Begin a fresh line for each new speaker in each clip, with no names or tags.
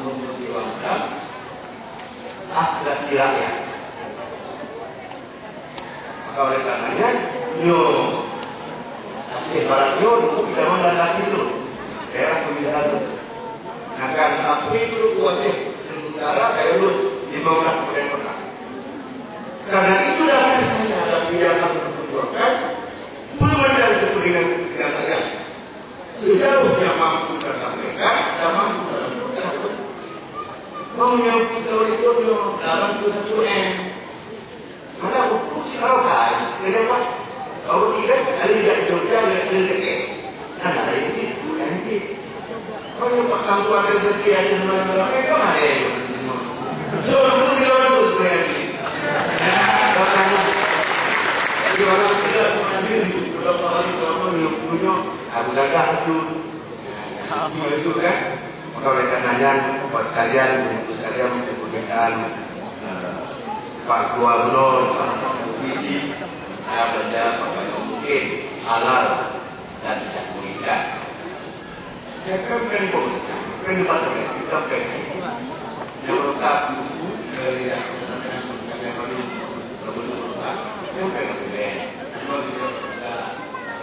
memperjuangkan aspirasi rakyat. Maka oleh karenanya, Aceh Barat dulu tidak mendatangi itu daerah pemilihan itu. Nah, kan sampai itu Aceh Tenggara kayak lulus 15 kemudian pernah. Karena itu dasar saya adalah yang harus memperjuangkan belum ada kepentingan rakyat. Sejauh yang mampu kita sampaikan, dan mampu kita menyampaikan itu dalam 21M. Mana buku si Rauhai, kenapa? Kalau tidak, ada tidak Jogja, ada tidak. Nah, ada ini, bukan ini. Kalau yang pakang tu ada sekian yang mana-mana, mereka mana ya? So, itu dia itu sebenarnya. Jadi orang tidak sendiri, beberapa hari orang yang punya, aku gagal itu. Itu kan? Maka oleh karenanya, buat sekalian menyebutkan Pak Gubernur, Pak Biji, benda yang mungkin halal dan tidak mengikat. Saya kan pemerintah, kita pengen yang letak buku dari yang baru letak, yang pengen beli, kalau tidak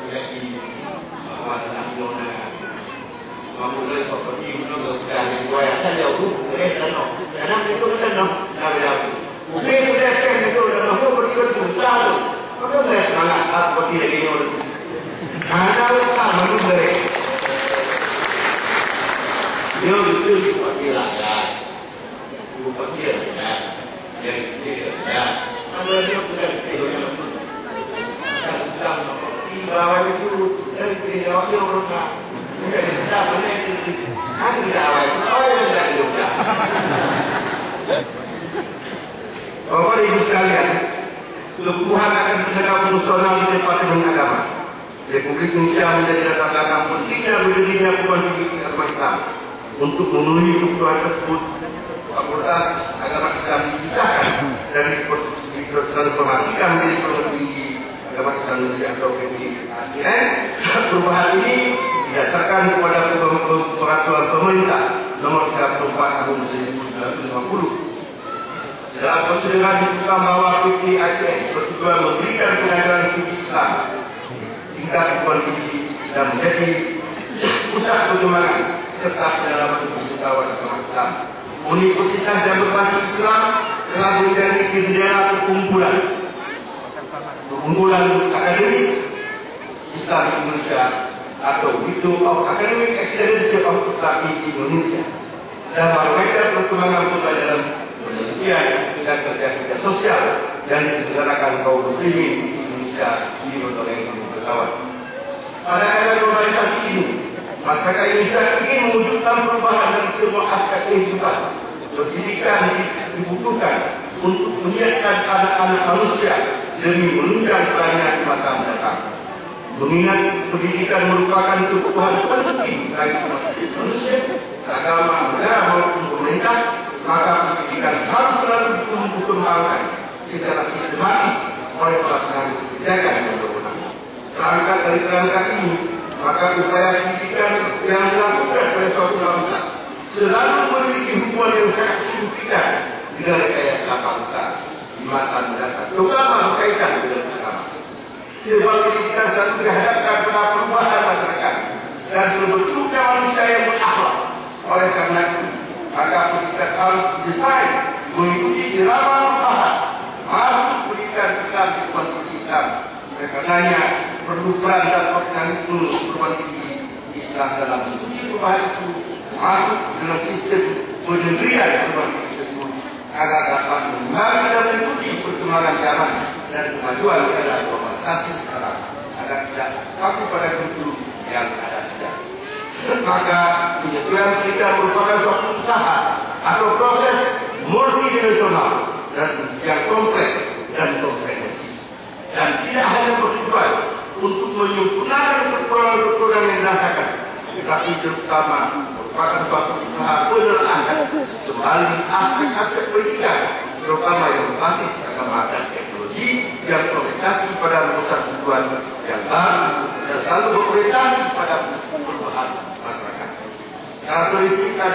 menjadi awal nasional, mampu dari properti untuk dari dua yang saja buku, karena itu kan Mungkin kita kan itu dah mahu berikut juta tu. Kalau dah sangat apa tidak ini orang. Ada orang menunggu. Dia itu wakil rakyat, wakil rakyat, jadi rakyat. Kalau dia bukan itu yang betul. Kalau bawah itu dari jawab dia berusaha. Mungkin tidak boleh itu. Hanya tidak awal. Oh yang tidak juga. Bapak Ibu sekalian, Tuhan akan menjaga fungsional di Departemen Agama. Republik Indonesia menjadi latar belakang pentingnya berdirinya Perguruan Tinggi Agama Islam. Untuk memenuhi kebutuhan tersebut, Fakultas Agama Islam dipisahkan dan ditransformasikan menjadi Perguruan Tinggi Agama Islam Negeri atau PTAGN. Perubahan ini didasarkan kepada peraturan pemerintah nomor 34 tahun 1950. Dalam persidangan disebutkan bahwa PTAGN bertujuan memberikan pengajaran fikih Islam tingkat perguruan tinggi dan menjadi pusat perkembangan serta pendalaman pengetahuan agama Islam. Universitas yang berbasis Islam telah menjadi jendela perkumpulan akademis Islam Indonesia atau Window of Academic Excellence of Islam in Indonesia dan barometer perkembangan pembelajaran penelitian dan kerja-kerja sosial yang diselenggarakan kaum muslimin di Indonesia di berbagai pengetahuan. Pada era globalisasi ini, masyarakat Indonesia ingin mewujudkan perubahan dari semua aspek kehidupan. Pendidikan dibutuhkan untuk menyiapkan anak-anak manusia demi menunjang pelayanan di masa mendatang. Mengingat pendidikan merupakan kebutuhan penting bagi manusia, agama, negara maupun pemerintah, maka pendidikan harus selalu dikembangkan secara sistematis oleh pelaksanaan kebijakan yang berwenang. Berangkat dari kerangka ini, maka upaya pendidikan yang dilakukan oleh suatu bangsa selalu memiliki hubungan yang sangat signifikan dengan rekayasa bangsa di masa mendatang, terutama berkaitan dengan agama. Sebab pendidikan selalu dihadapkan pada perubahan masyarakat dan terbentuknya manusia yang berakhlak. Oleh karena itu, maka pendidikan harus didesain mengikuti irama perubahan masuk pendidikan Islam di perguruan tinggi Islam. Oleh karenanya perlu peran dan organisme perguruan tinggi Islam dalam studi perubahan itu masuk dalam sistem pendirian perguruan tinggi tersebut agar dapat mengimbangi dan mengikuti perkembangan zaman dan kemajuan era globalisasi sekarang agar tidak kaku pada kultur yang ada sejak. Maka penyesuaian pendidikan merupakan suatu usaha atau proses multidimensional dan yang kompleks dan komprehensif dan tidak hanya bertujuan untuk menyempurnakan kekurangan-kekurangan yang dirasakan, tetapi terutama merupakan suatu usaha penelaahan kembali aspek-aspek pendidikan terutama yang berbasis agama dan teknologi yang berorientasi pada rumusan tujuan yang baru dan selalu berorientasi pada perubahan masyarakat. Karakteristik